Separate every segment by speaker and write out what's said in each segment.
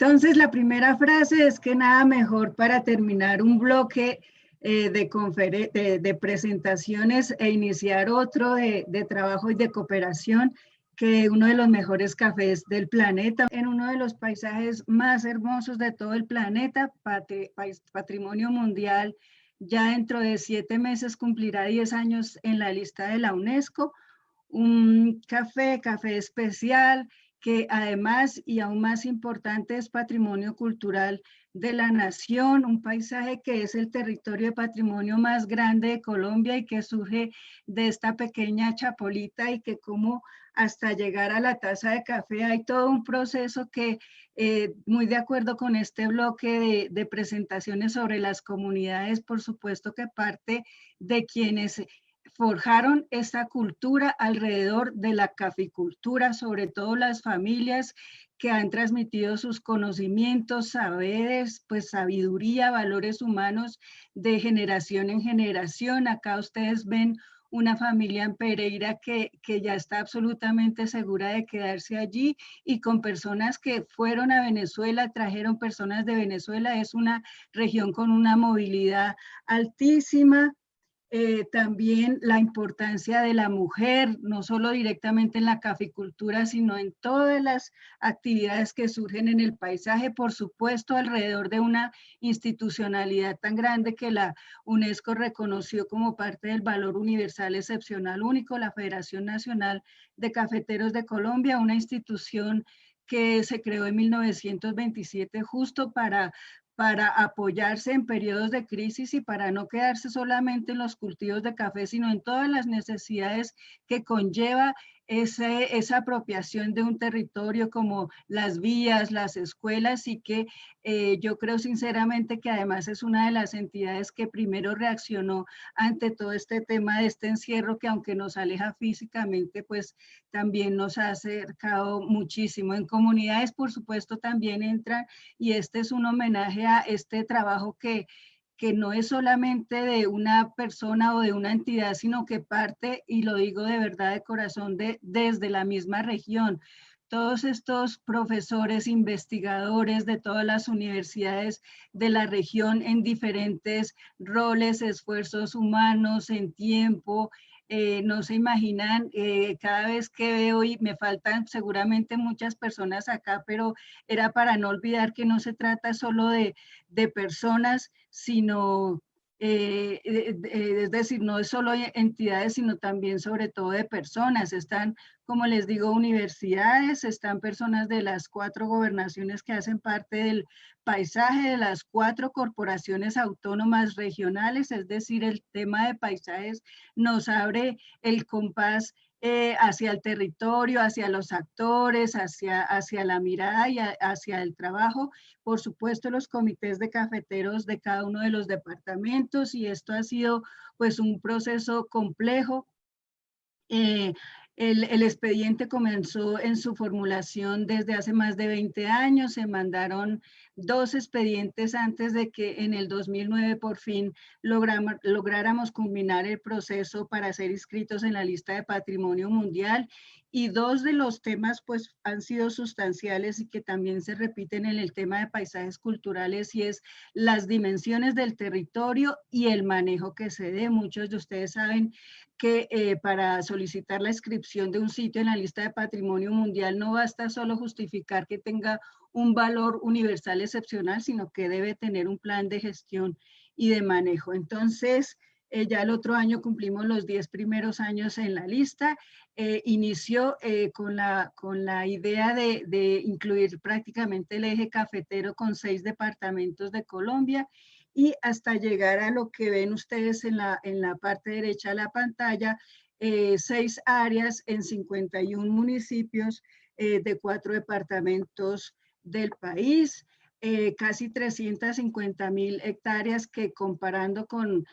Speaker 1: Entonces, la primera frase es que nada mejor para terminar un bloque de presentaciones e iniciar otro de trabajo y de cooperación que uno de los mejores cafés del planeta, en uno de los paisajes más hermosos de todo el planeta, patrimonio mundial. Ya dentro de 7 meses cumplirá 10 años en la lista de la UNESCO. Un café especial que además y aún más importante es patrimonio cultural de la nación, un paisaje que es el territorio de patrimonio más grande de Colombia y que surge de esta pequeña chapolita y que como hasta llegar a la taza de café hay todo un proceso que muy de acuerdo con este bloque de presentaciones sobre las comunidades, por supuesto que parte de quienes forjaron esta cultura alrededor de la caficultura, sobre todo las familias que han transmitido sus conocimientos, saberes, pues sabiduría, valores humanos de generación en generación. Acá ustedes ven una familia en Pereira que ya está absolutamente segura de quedarse allí y con personas que fueron a Venezuela, trajeron personas de Venezuela. Es una región con una movilidad altísima. También la importancia de la mujer, no solo directamente en la caficultura, sino en todas las actividades que surgen en el paisaje, por supuesto, alrededor de una institucionalidad tan grande que la UNESCO reconoció como parte del valor universal excepcional único, la Federación Nacional de Cafeteros de Colombia, una institución que se creó en 1927 justo para apoyarse en periodos de crisis y para no quedarse solamente en los cultivos de café, sino en todas las necesidades que conlleva esa apropiación de un territorio como las vías, las escuelas y que yo creo sinceramente que además es una de las entidades que primero reaccionó ante todo este tema de este encierro que aunque nos aleja físicamente, pues también nos ha acercado muchísimo. En comunidades, por supuesto, también entran y este es un homenaje a este trabajo que no es solamente de una persona o de una entidad, sino que parte, y lo digo de verdad de corazón, desde la misma región. Todos estos profesores, investigadores de todas las universidades de la región en diferentes roles, esfuerzos humanos, en tiempo, no se imaginan, cada vez que veo y me faltan seguramente muchas personas acá, pero era para no olvidar que no se trata solo de personas, sino, es decir, no es solo entidades, sino también sobre todo de personas. Están, como les digo, universidades, están personas de las 4 gobernaciones que hacen parte del paisaje, de las 4 corporaciones autónomas regionales, es decir, el tema de paisajes nos abre el compás hacia el territorio, hacia los actores, hacia la mirada y hacia el trabajo. Por supuesto, los comités de cafeteros de cada uno de los departamentos y esto ha sido pues un proceso complejo. El expediente comenzó en su formulación desde hace más de 20 años, se mandaron 2 expedientes antes de que en el 2009 por fin lográramos culminar el proceso para ser inscritos en la lista de Patrimonio Mundial y 2 de los temas pues han sido sustanciales y que también se repiten en el tema de paisajes culturales y es las dimensiones del territorio y el manejo que se dé. Muchos de ustedes saben que para solicitar la inscripción de un sitio en la lista de Patrimonio Mundial no basta solo justificar que tenga un valor universal excepcional, sino que debe tener un plan de gestión y de manejo. Entonces, ya el otro año cumplimos los 10 primeros años en la lista. Inició con la idea de incluir prácticamente el eje cafetero con 6 departamentos de Colombia y hasta llegar a lo que ven ustedes en la parte derecha de la pantalla, 6 áreas en 51 municipios de 4 departamentos del país, casi 350.000 hectáreas que comparando con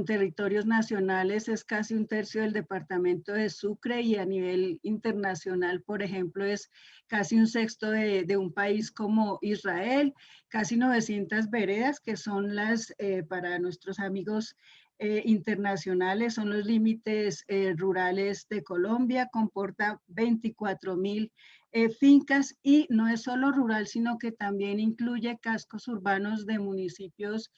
Speaker 1: territorios nacionales es casi 1/3 del departamento de Sucre y a nivel internacional, por ejemplo, es casi 1/6 de un país como Israel, casi 900 veredas que son las, para nuestros amigos internacionales, son los límites rurales de Colombia, comporta 24.000 fincas y no es solo rural, sino que también incluye cascos urbanos de municipios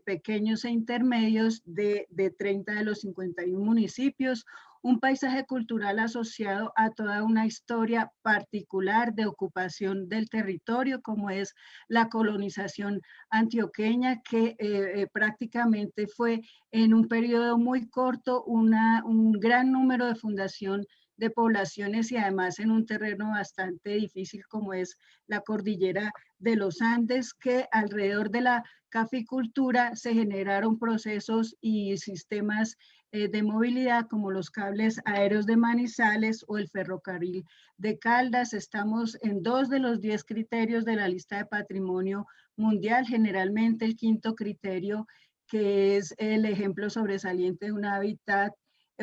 Speaker 1: pequeños e intermedios de 30 de los 51 municipios, un paisaje cultural asociado a toda una historia particular de ocupación del territorio, como es la colonización antioqueña, que prácticamente fue en un periodo muy corto un gran número de fundación de poblaciones y además en un terreno bastante difícil como es la cordillera de los Andes, que alrededor de la caficultura se generaron procesos y sistemas de movilidad como los cables aéreos de Manizales o el ferrocarril de Caldas. Estamos en 2 de los 10 criterios de la lista de patrimonio mundial, generalmente el quinto criterio, que es el ejemplo sobresaliente de un hábitat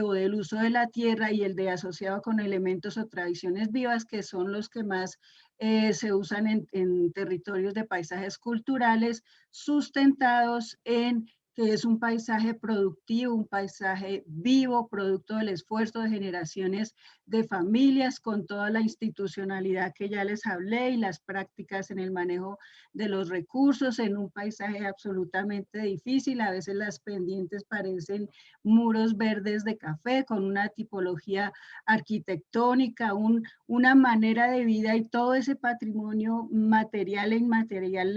Speaker 1: o del uso de la tierra, y el de asociado con elementos o tradiciones vivas, que son los que más se usan en territorios de paisajes culturales sustentados en que es un paisaje productivo, un paisaje vivo, producto del esfuerzo de generaciones de familias, con toda la institucionalidad que ya les hablé y las prácticas en el manejo de los recursos, en un paisaje absolutamente difícil. A veces las pendientes parecen muros verdes de café, con una tipología arquitectónica, una manera de vida y todo ese patrimonio material e inmaterial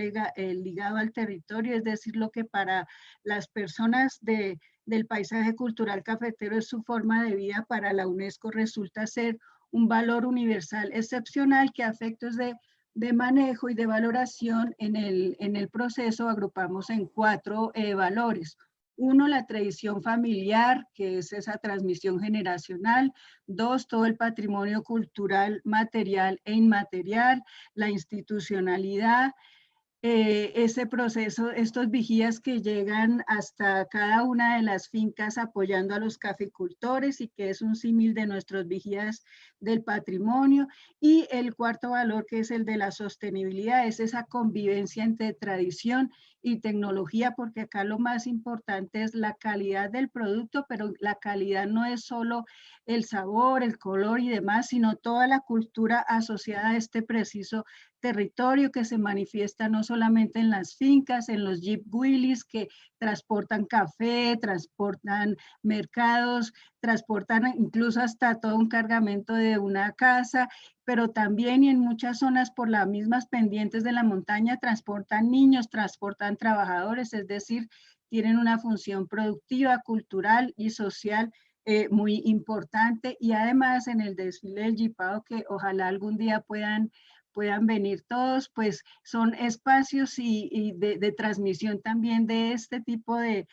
Speaker 1: ligado al territorio, es decir, lo que para las personas del paisaje cultural cafetero es su forma de vida, para la UNESCO resulta ser un valor universal excepcional que a efectos de manejo y de valoración en el proceso agrupamos en 4 valores. 1, la tradición familiar, que es esa transmisión generacional. 2, todo el patrimonio cultural material e inmaterial, la institucionalidad, ese proceso, estos vigías que llegan hasta cada una de las fincas apoyando a los caficultores y que es un símil de nuestros vigías del patrimonio. Y el cuarto valor, que es el de la sostenibilidad, es esa convivencia entre tradición y tecnología, porque acá lo más importante es la calidad del producto, pero la calidad no es solo el sabor, el color y demás, sino toda la cultura asociada a este preciso territorio, que se manifiesta no solamente en las fincas, en los jeep Willys que transportan café, transportan mercados, transportan incluso hasta todo un cargamento de una casa, pero también y en muchas zonas por las mismas pendientes de la montaña transportan niños, transportan trabajadores, es decir, tienen una función productiva, cultural y social muy importante. Y además en el desfile del Jipao, que ojalá algún día puedan venir todos, pues son espacios y de transmisión también de este tipo de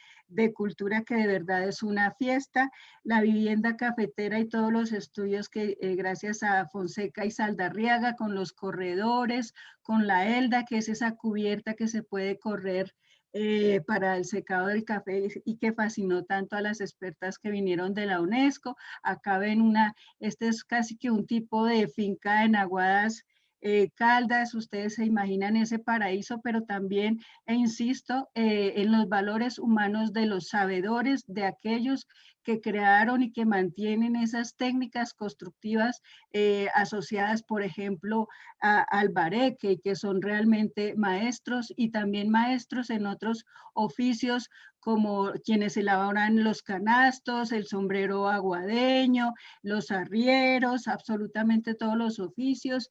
Speaker 1: cultura, que de verdad es una fiesta. La vivienda cafetera y todos los estudios que gracias a Fonseca y Saldarriaga, con los corredores, con la ELDA, que es esa cubierta que se puede correr para el secado del café y que fascinó tanto a las expertas que vinieron de la UNESCO. Acá ven este es casi que un tipo de finca en Aguadas, Caldas. Ustedes se imaginan ese paraíso, pero también, insisto, en los valores humanos de los sabedores, de aquellos que crearon y que mantienen esas técnicas constructivas asociadas, por ejemplo, al bareque, que son realmente maestros y también maestros en otros oficios, como quienes elaboran los canastos, el sombrero aguadeño, los arrieros, absolutamente todos los oficios,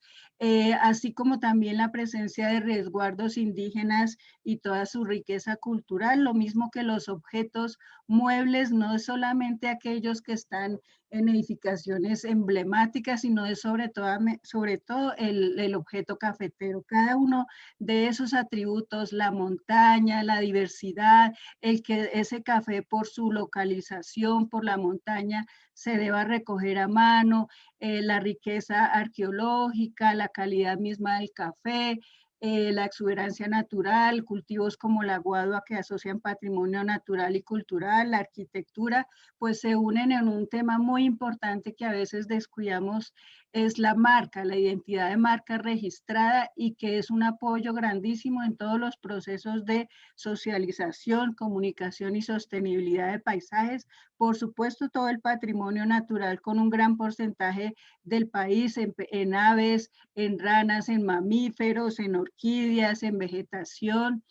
Speaker 1: así como también la presencia de resguardos indígenas y toda su riqueza cultural, lo mismo que los objetos muebles, no es solamente aquellos que están en edificaciones emblemáticas, sino es sobre todo el objeto cafetero. Cada uno de esos atributos, la montaña, la diversidad, el que ese café por su localización, por la montaña, se deba recoger a mano, la riqueza arqueológica, la calidad misma del café, la exuberancia natural, cultivos como la guadua que asocian patrimonio natural y cultural, la arquitectura, pues se unen en un tema muy importante que a veces descuidamos, es la marca, la identidad de marca registrada y que es un apoyo grandísimo en todos los procesos de socialización, comunicación y sostenibilidad de paisajes. Por supuesto, todo el patrimonio natural con un gran porcentaje del país en aves, en ranas, en mamíferos, en orquídeas, en vegetación.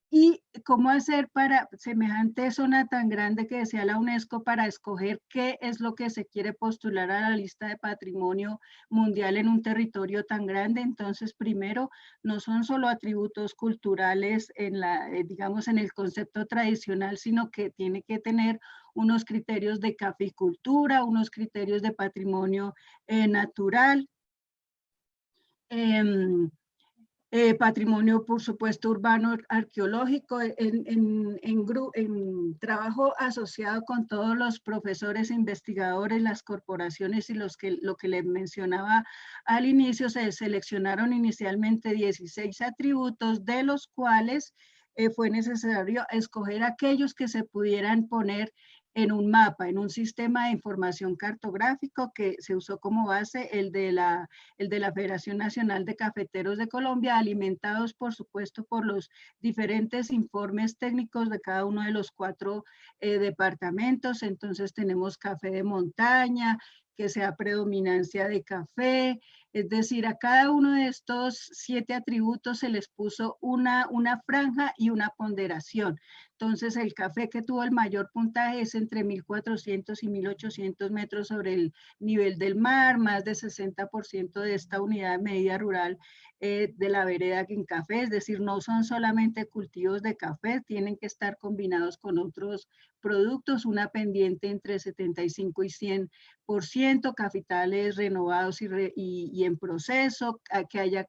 Speaker 1: ¿Y cómo hacer para semejante zona tan grande que desea la UNESCO para escoger qué es lo que se quiere postular a la lista de patrimonio mundial en un territorio tan grande? Entonces, primero, no son solo atributos culturales en la, digamos, en el concepto tradicional, sino que tiene que tener unos criterios de caficultura, unos criterios de patrimonio natural. em, Patrimonio, por supuesto, urbano arqueológico, en trabajo asociado con todos los profesores, investigadores, las corporaciones y lo que les mencionaba al inicio, se seleccionaron inicialmente 16 atributos, de los cuales fue necesario escoger aquellos que se pudieran poner en un mapa, en un sistema de información cartográfico que se usó como base el de la Federación Nacional de Cafeteros de Colombia, alimentados, por supuesto, por los diferentes informes técnicos de cada uno de los 4 departamentos. Entonces tenemos café de montaña, que sea predominancia de café, es decir, a cada uno de estos 7 atributos se les puso una franja y una ponderación. Entonces, el café que tuvo el mayor puntaje es entre 1.400 y 1.800 metros sobre el nivel del mar, más de 60% de esta unidad de medida rural de la vereda en café, es decir, no son solamente cultivos de café, tienen que estar combinados con otros productos, una pendiente entre 75 y 100%, capitales renovados y en proceso, que haya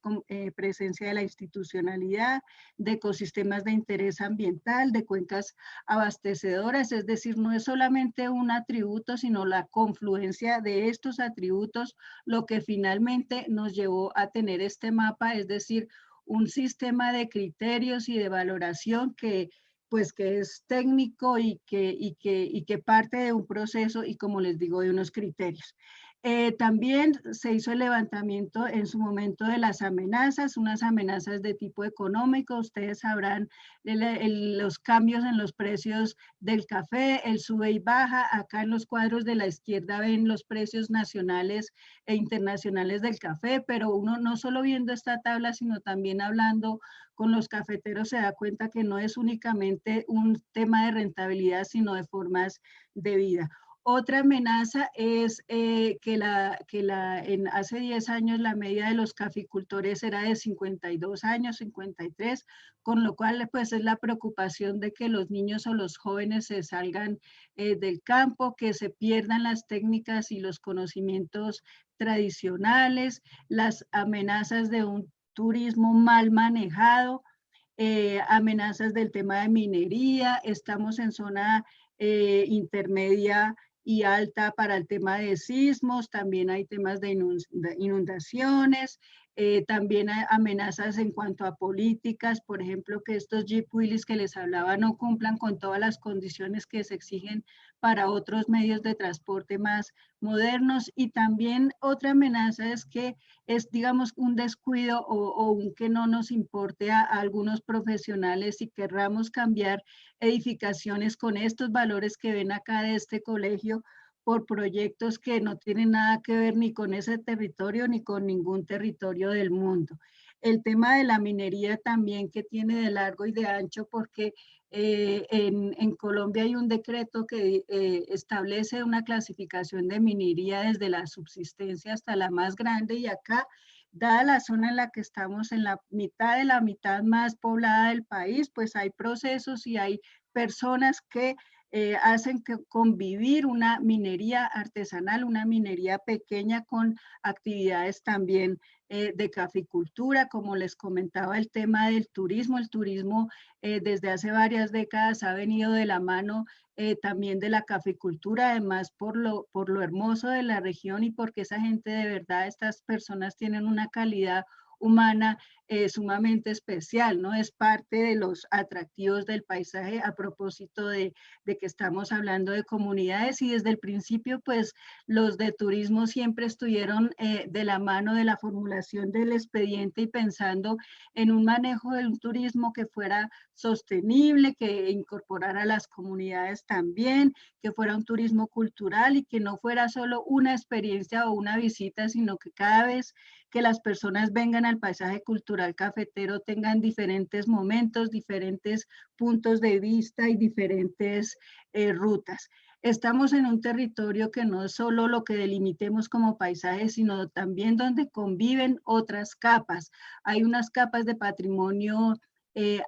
Speaker 1: presencia de la institucionalidad, de ecosistemas de interés ambiental, de cuencas abastecedoras, es decir, no es solamente un atributo, sino la confluencia de estos atributos, lo que finalmente nos llevó a tener este mapa, es decir, un sistema de criterios y de valoración que pues que es técnico y que parte de un proceso y como les digo, de unos criterios. También se hizo el levantamiento en su momento de las amenazas, unas amenazas de tipo económico. Ustedes sabrán los cambios en los precios del café, el sube y baja. Acá en los cuadros de la izquierda ven los precios nacionales e internacionales del café, pero uno no solo viendo esta tabla, sino también hablando con los cafeteros se da cuenta que no es únicamente un tema de rentabilidad, sino de formas de vida. Otra amenaza es hace 10 años la media de los caficultores era de 52 años, 53, con lo cual pues es la preocupación de que los niños o los jóvenes se salgan del campo, que se pierdan las técnicas y los conocimientos tradicionales, las amenazas de un turismo mal manejado, amenazas del tema de minería, estamos en zona intermedia y alta para el tema de sismos, también hay temas de inundaciones, también hay amenazas en cuanto a políticas, por ejemplo, que estos Jeep Willys que les hablaba no cumplan con todas las condiciones que se exigen para otros medios de transporte más modernos. Y también otra amenaza es que es, digamos, un descuido o un que no nos importe a algunos profesionales y querramos cambiar edificaciones con estos valores que ven acá de este colegio por proyectos que no tienen nada que ver ni con ese territorio ni con ningún territorio del mundo. El tema de la minería también que tiene de largo y de ancho porque en Colombia hay un decreto que establece una clasificación de minería desde la subsistencia hasta la más grande y acá, dada la zona en la que estamos, en la mitad de la mitad más poblada del país, pues hay procesos y hay personas que hacen que convivir una minería artesanal, una minería pequeña con actividades también de caficultura, como les comentaba el tema del turismo. El turismo desde hace varias décadas ha venido de la mano también de la caficultura, además por lo hermoso de la región y porque esa gente de verdad, estas personas tienen una calidad humana sumamente especial, ¿no? Es parte de los atractivos del paisaje a propósito de que estamos hablando de comunidades, y desde el principio pues los de turismo siempre estuvieron de la mano de la formulación del expediente y pensando en un manejo del turismo que fuera sostenible, que incorporara a las comunidades también, que fuera un turismo cultural y que no fuera solo una experiencia o una visita, sino que cada vez que las personas vengan al paisaje cultural cafetero tengan diferentes momentos, diferentes puntos de vista y diferentes rutas. Estamos en un territorio que no es solo lo que delimitemos como paisaje, sino también donde conviven otras capas. Hay unas capas de patrimonio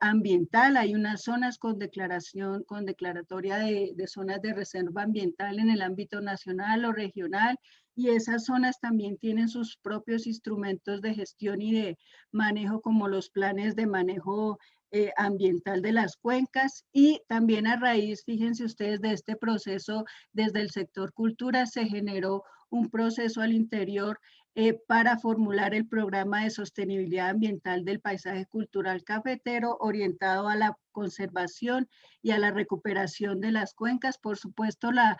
Speaker 1: ambiental, hay unas zonas con declaración, con declaratoria de zonas de reserva ambiental en el ámbito nacional o regional, y esas zonas también tienen sus propios instrumentos de gestión y de manejo, como los planes de manejo ambiental de las cuencas. Y también a raíz, fíjense ustedes, de este proceso desde el sector cultura se generó un proceso al interior para formular el programa de sostenibilidad ambiental del paisaje cultural cafetero orientado a la conservación y a la recuperación de las cuencas. Por supuesto, la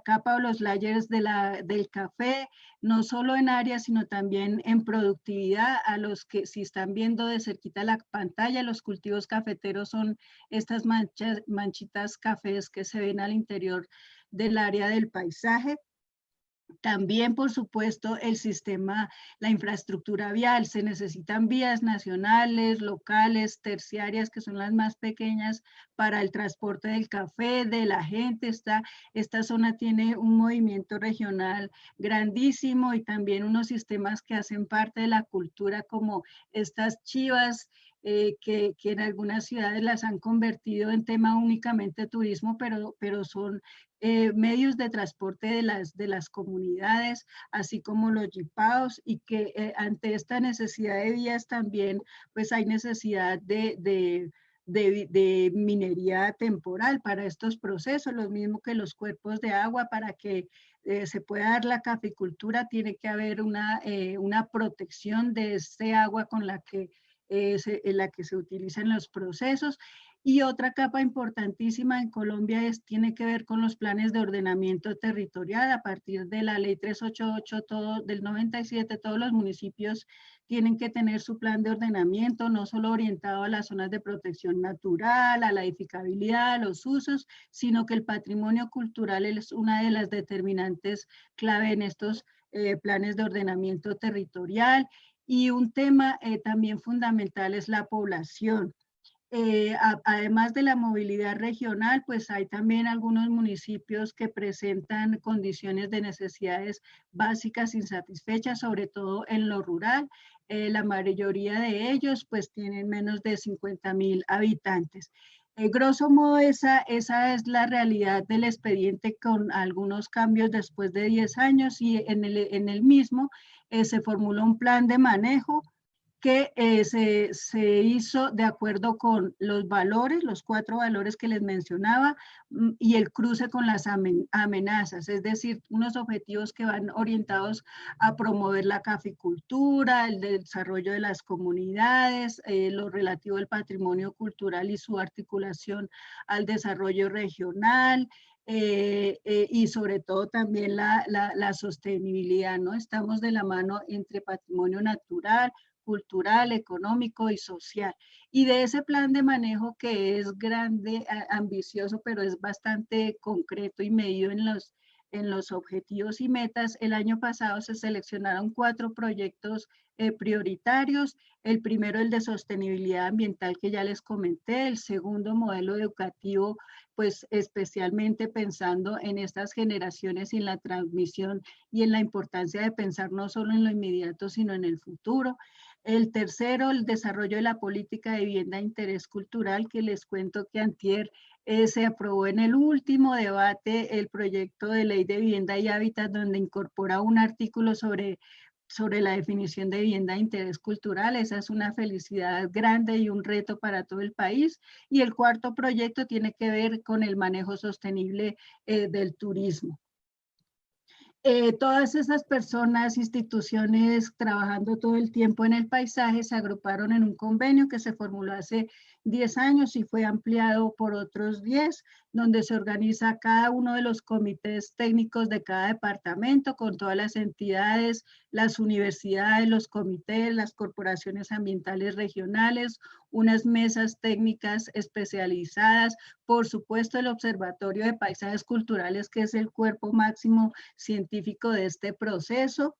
Speaker 1: capa o los layers del café, no solo en área, sino también en productividad. A los que, si están viendo de cerquita la pantalla, los cultivos cafeteros son estas manchitas cafés que se ven al interior del área del paisaje. También, por supuesto, el sistema, la infraestructura vial. Se necesitan vías nacionales, locales, terciarias, que son las más pequeñas para el transporte del café, de la gente. Esta zona tiene un movimiento regional grandísimo y también unos sistemas que hacen parte de la cultura, como estas chivas, que en algunas ciudades las han convertido en tema únicamente turismo, pero son medios de transporte de las comunidades, así como los jipaos, y que ante esta necesidad de vías también pues hay necesidad de minería temporal para estos procesos, lo mismo que los cuerpos de agua. Para que se pueda dar la caficultura tiene que haber una protección de este agua con en la que se utilizan los procesos. Y otra capa importantísima en Colombia tiene que ver con los planes de ordenamiento territorial. A partir de la ley 388 del 97, todos los municipios tienen que tener su plan de ordenamiento, no solo orientado a las zonas de protección natural, a la edificabilidad, a los usos, sino que el patrimonio cultural es una de las determinantes clave en estos planes de ordenamiento territorial. Y un tema también fundamental es la población. Además de la movilidad regional, pues hay también algunos municipios que presentan condiciones de necesidades básicas insatisfechas, sobre todo en lo rural. La mayoría de ellos pues tienen menos de 50.000 habitantes. Grosso modo, esa es la realidad del expediente, con algunos cambios después de 10 años, y en el mismo se formuló un plan de manejo que se hizo de acuerdo con los valores, los 4 valores que les mencionaba, y el cruce con las amenazas, es decir, unos objetivos que van orientados a promover la caficultura, el desarrollo de las comunidades, lo relativo al patrimonio cultural y su articulación al desarrollo regional, y sobre todo también la sostenibilidad, ¿no? Estamos de la mano entre patrimonio natural, cultural, económico y social. Y de ese plan de manejo, que es grande, ambicioso, pero es bastante concreto y medido en los objetivos y metas, el año pasado se seleccionaron 4 proyectos prioritarios. El primero, el de sostenibilidad ambiental, que ya les comenté. El segundo, modelo educativo, pues especialmente pensando en estas generaciones y en la transmisión y en la importancia de pensar no solo en lo inmediato, sino en el futuro. El tercero, el desarrollo de la política de vivienda de interés cultural, que les cuento que antier se aprobó en el último debate el proyecto de ley de vivienda y hábitat, donde incorpora un artículo sobre la definición de vivienda de interés cultural. Esa es una felicidad grande y un reto para todo el país. Y el cuarto proyecto tiene que ver con el manejo sostenible del turismo. Todas esas personas, instituciones trabajando todo el tiempo en el paisaje se agruparon en un convenio que se formuló hace 10 años y fue ampliado por otros 10, donde se organiza cada uno de los comités técnicos de cada departamento con todas las entidades, las universidades, los comités, las corporaciones ambientales regionales, unas mesas técnicas especializadas, por supuesto el Observatorio de Paisajes Culturales, que es el cuerpo máximo científico de este proceso.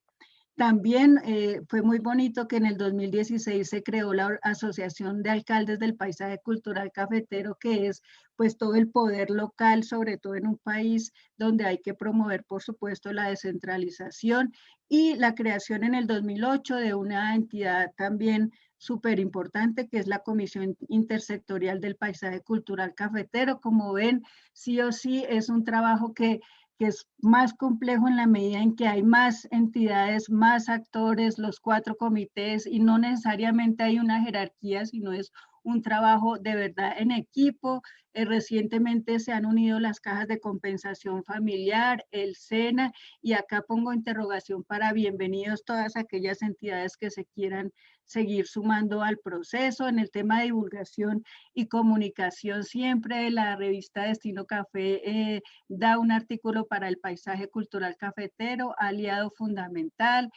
Speaker 1: También fue muy bonito que en el 2016 se creó la Asociación de Alcaldes del Paisaje Cultural Cafetero, que es pues todo el poder local, sobre todo en un país donde hay que promover, por supuesto, la descentralización y la creación en el 2008 de una entidad también súper importante, que es la Comisión Intersectorial del Paisaje Cultural Cafetero. Como ven, sí o sí es un trabajo que es más complejo en la medida en que hay más entidades, más actores, los 4 comités, y no necesariamente hay una jerarquía, sino es un trabajo de verdad en equipo. Recientemente se han unido las cajas de compensación familiar, el SENA, y acá pongo interrogación para bienvenidos todas aquellas entidades que se quieran seguir sumando al proceso. En el tema de divulgación y comunicación, siempre la revista Destino Café da un artículo para el paisaje cultural cafetero, aliado fundamental,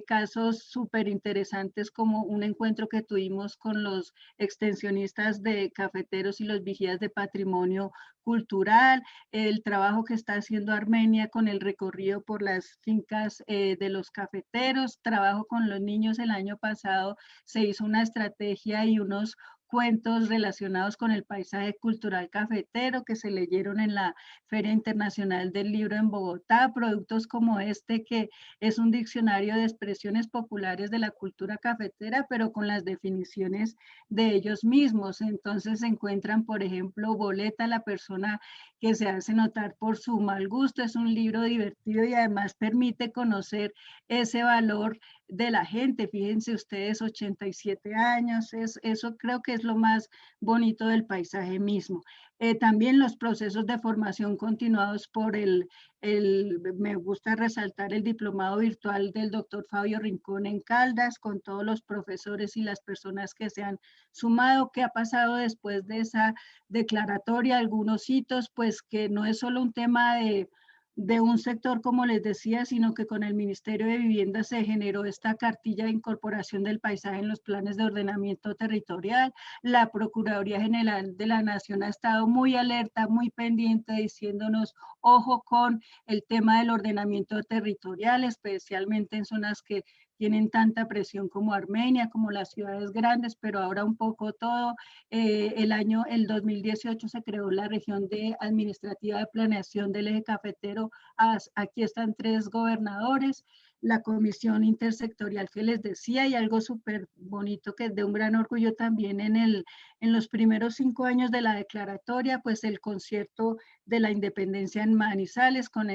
Speaker 1: casos súper interesantes como un encuentro que tuvimos con los extensionistas de cafeteros y los vigías de patrimonio cultural, el trabajo que está haciendo Armenia con el recorrido por las fincas de los cafeteros, trabajo con los niños. El año pasado se hizo una estrategia y unos cuentos relacionados con el paisaje cultural cafetero que se leyeron en la Feria Internacional del Libro en Bogotá, productos como este que es un diccionario de expresiones populares de la cultura cafetera, pero con las definiciones de ellos mismos. Entonces se encuentran, por ejemplo, Boleta, la persona que se hace notar por su mal gusto. Es un libro divertido y además permite conocer ese valor de la gente. Fíjense ustedes, 87 años, eso creo que es lo más bonito del paisaje mismo. También los procesos de formación continuados por me gusta resaltar el diplomado virtual del doctor Fabio Rincón en Caldas, con todos los profesores y las personas que se han sumado. ¿Qué ha pasado después de esa declaratoria? Algunos hitos, pues que no es solo un tema de un sector, como les decía, sino que con el Ministerio de Vivienda se generó esta cartilla de incorporación del paisaje en los planes de ordenamiento territorial. La Procuraduría General de la Nación ha estado muy alerta, muy pendiente, diciéndonos, ojo con el tema del ordenamiento territorial, especialmente en zonas que tienen tanta presión como Armenia, como las ciudades grandes, pero ahora un poco todo. El 2018 se creó la región administrativa de planeación del eje cafetero. Aquí están 3 gobernadores, la comisión intersectorial que les decía, y algo súper bonito que es de un gran orgullo también en los primeros 5 años de la declaratoria, pues el concierto de la independencia en Manizales con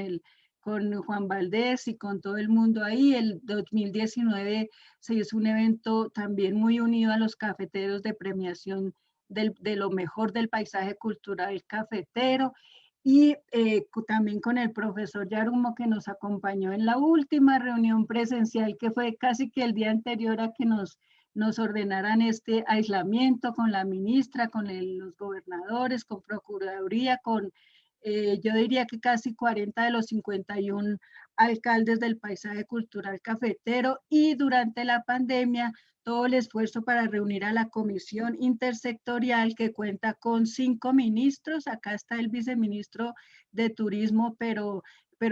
Speaker 1: Juan Valdés y con todo el mundo ahí. El 2019 se hizo un evento también muy unido a los cafeteros de premiación de lo mejor del paisaje cultural cafetero, y también con el profesor Yarumo, que nos acompañó en la última reunión presencial, que fue casi que el día anterior a que nos ordenaran este aislamiento, con la ministra, con los gobernadores, con Procuraduría, con yo diría que casi 40 de los 51 alcaldes del paisaje cultural cafetero. Y durante la pandemia todo el esfuerzo para reunir a la comisión intersectorial, que cuenta con 5 ministros. Acá está el viceministro de Turismo, pero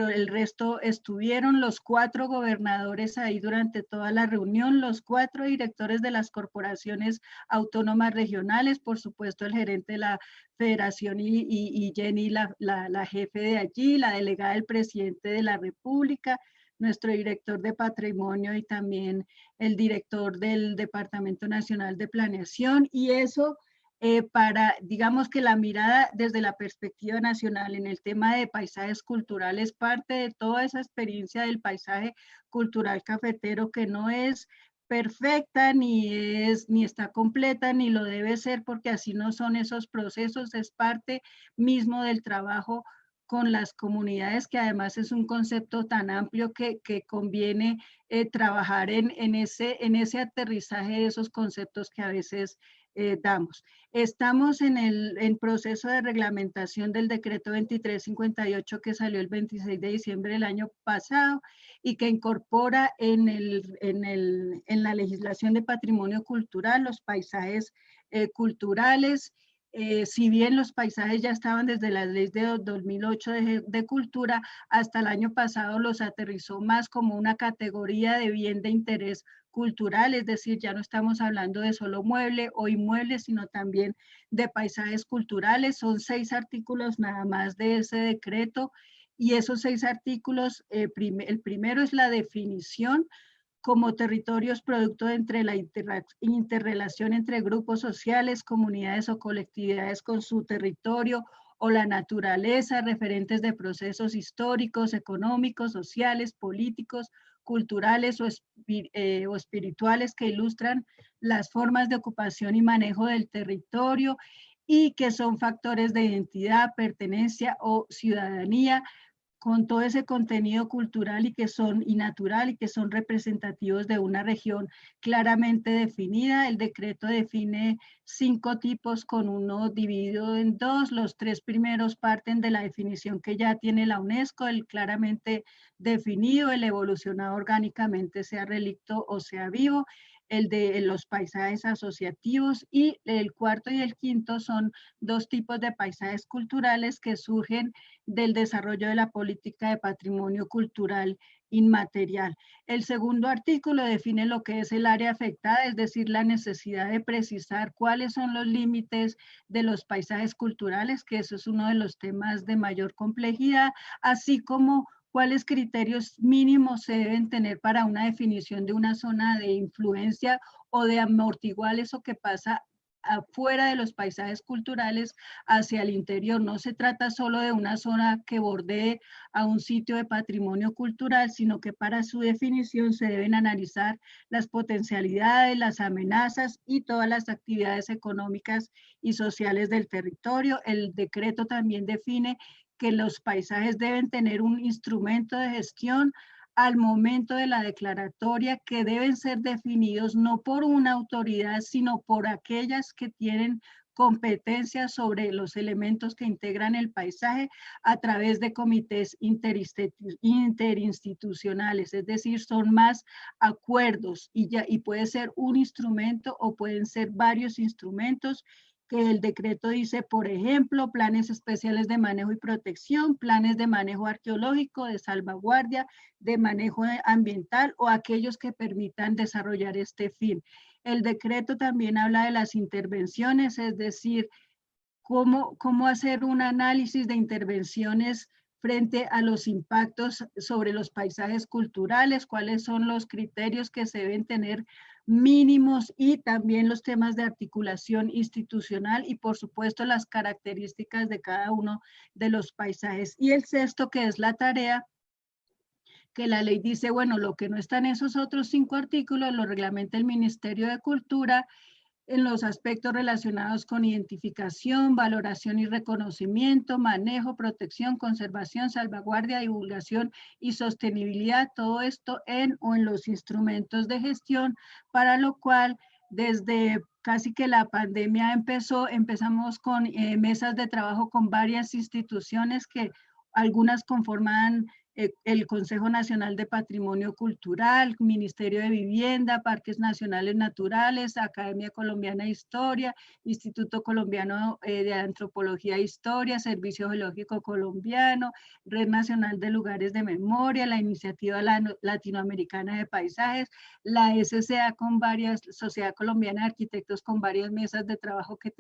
Speaker 1: el resto estuvieron los 4 gobernadores ahí durante toda la reunión, los 4 directores de las corporaciones autónomas regionales, por supuesto el gerente de la federación y Jenny, la jefe de allí, la delegada del presidente de la República, nuestro director de patrimonio y también el director del Departamento Nacional de Planeación. Y eso para, digamos que la mirada desde la perspectiva nacional en el tema de paisajes culturales, parte de toda esa experiencia del paisaje cultural cafetero, que no es perfecta, ni está completa, ni lo debe ser, porque así no son esos procesos. Es parte mismo del trabajo con las comunidades, que además es un concepto tan amplio que conviene trabajar en ese aterrizaje de esos conceptos que a veces damos. Estamos en proceso de reglamentación del decreto 2358 que salió el 26 de diciembre del año pasado y que incorpora en la legislación de patrimonio cultural los paisajes culturales. Si bien los paisajes ya estaban desde la ley de 2008 de cultura, hasta el año pasado los aterrizó más como una categoría de bien de interés cultural, es decir, ya no estamos hablando de solo mueble o inmueble, sino también de paisajes culturales. Son 6 artículos nada más de ese decreto, y esos 6 artículos, el primero es la definición como territorios producto entre la interrelación entre grupos sociales, comunidades o colectividades con su territorio o la naturaleza, referentes de procesos históricos, económicos, sociales, políticos, culturales o espirituales que ilustran las formas de ocupación y manejo del territorio y que son factores de identidad, pertenencia o ciudadanía, con todo ese contenido cultural y natural y que son representativos de una región claramente definida. El decreto define 5 tipos con uno dividido en 2. Los 3 primeros parten de la definición que ya tiene la UNESCO, el claramente definido, el evolucionado orgánicamente, sea relicto o sea vivo, el de los paisajes asociativos, y el cuarto y el quinto son 2 tipos de paisajes culturales que surgen del desarrollo de la política de patrimonio cultural inmaterial. El segundo artículo define lo que es el área afectada, es decir, la necesidad de precisar cuáles son los límites de los paisajes culturales, que eso es uno de los temas de mayor complejidad, así como cuáles criterios mínimos se deben tener para una definición de una zona de influencia o de amortiguar eso que pasa afuera de los paisajes culturales hacia el interior. No se trata solo de una zona que bordee a un sitio de patrimonio cultural, sino que para su definición se deben analizar las potencialidades, las amenazas y todas las actividades económicas y sociales del territorio. El decreto también define que los paisajes deben tener un instrumento de gestión al momento de la declaratoria, que deben ser definidos no por una autoridad, sino por aquellas que tienen competencia sobre los elementos que integran el paisaje a través de comités interinstitucionales, es decir, son más acuerdos y puede ser un instrumento o pueden ser varios instrumentos que el decreto dice, por ejemplo, planes especiales de manejo y protección, planes de manejo arqueológico, de salvaguardia, de manejo ambiental o aquellos que permitan desarrollar este fin. El decreto también habla de las intervenciones, es decir, cómo hacer un análisis de intervenciones frente a los impactos sobre los paisajes culturales, cuáles son los criterios que se deben tener mínimos y también los temas de articulación institucional y por supuesto las características de cada uno de los paisajes. Y el sexto, que es la tarea, que la ley dice, bueno, lo que no está en esos otros 5 artículos lo reglamenta el Ministerio de Cultura en los aspectos relacionados con identificación, valoración y reconocimiento, manejo, protección, conservación, salvaguardia, divulgación y sostenibilidad, todo esto en o en los instrumentos de gestión, para lo cual desde casi que la pandemia empezamos con mesas de trabajo con varias instituciones que algunas conforman el Consejo Nacional de Patrimonio Cultural, Ministerio de Vivienda, Parques Nacionales Naturales, Academia Colombiana de Historia, Instituto Colombiano de Antropología e Historia, Servicio Geológico Colombiano, Red Nacional de Lugares de Memoria, la Iniciativa Latinoamericana de Paisajes, la SCA con varias, Sociedad Colombiana de Arquitectos con varias mesas de trabajo que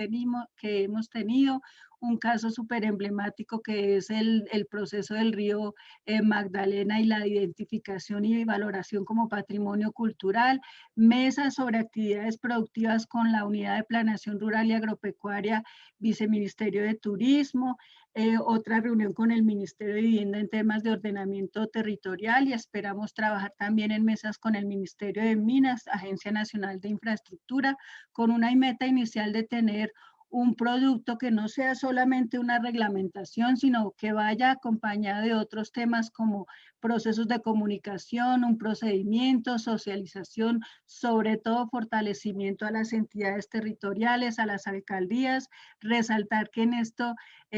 Speaker 1: hemos tenido, un caso súper emblemático que es el proceso del río Magdalena y la identificación y valoración como patrimonio cultural, mesas sobre actividades productivas con la Unidad de Planeación Rural y Agropecuaria, Viceministerio de Turismo, otra reunión con el Ministerio de Vivienda en temas de ordenamiento territorial y esperamos trabajar también en mesas con el Ministerio de Minas, Agencia Nacional de Infraestructura, con una meta inicial de tener un producto que no sea solamente una reglamentación, sino que vaya acompañada de otros temas como procesos de comunicación, un procedimiento, socialización, sobre todo fortalecimiento a las entidades territoriales, a las alcaldías, resaltar que en esto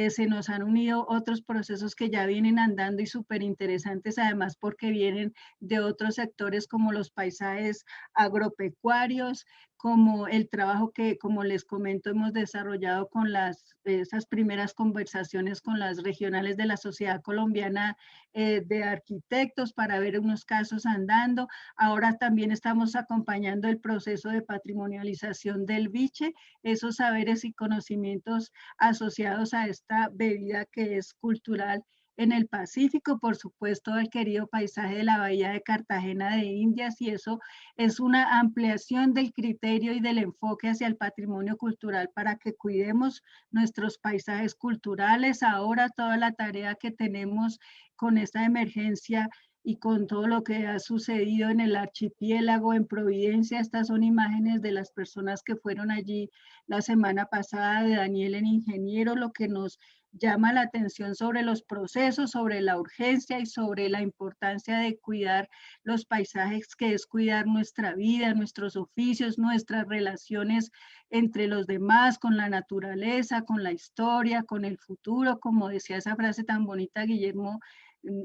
Speaker 1: se nos han unido otros procesos que ya vienen andando y súper interesantes, además porque vienen de otros sectores como los paisajes agropecuarios, como el trabajo que, como les comento, hemos desarrollado con esas primeras conversaciones con las regionales de la Sociedad Colombiana de Arquitectos para ver unos casos andando. Ahora también estamos acompañando el proceso de patrimonialización del biche, esos saberes y conocimientos asociados a esta bebida que es cultural en el Pacífico, por supuesto, el querido paisaje de la Bahía de Cartagena de Indias, y eso es una ampliación del criterio y del enfoque hacia el patrimonio cultural para que cuidemos nuestros paisajes culturales. Ahora toda la tarea que tenemos con esta emergencia y con todo lo que ha sucedido en el archipiélago, en Providencia, estas son imágenes de las personas que fueron allí la semana pasada, de Daniel el ingeniero, lo que nos llama la atención sobre los procesos, sobre la urgencia y sobre la importancia de cuidar los paisajes, que es cuidar nuestra vida, nuestros oficios, nuestras relaciones entre los demás, con la naturaleza, con la historia, con el futuro, como decía esa frase tan bonita Guillermo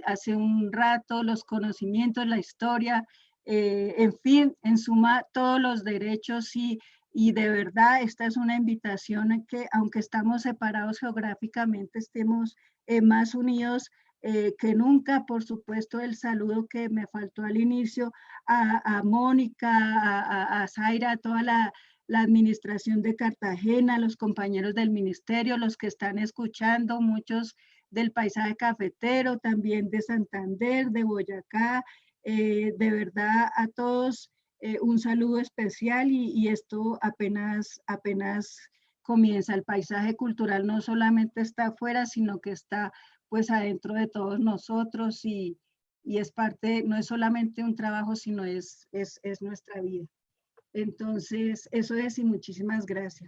Speaker 1: hace un rato, los conocimientos, la historia, en fin, en suma, todos los derechos y de verdad esta es una invitación a que aunque estamos separados geográficamente, estemos más unidos que nunca. Por supuesto, el saludo que me faltó al inicio a Mónica, a Zaira, a toda la administración de Cartagena, los compañeros del ministerio, los que están escuchando, muchos del paisaje cafetero, también de Santander, de Boyacá, de verdad a todos un saludo especial y esto apenas comienza. El paisaje cultural no solamente está afuera, sino que está pues adentro de todos nosotros y es parte, no es solamente un trabajo, sino es nuestra vida. Entonces, eso es y muchísimas gracias.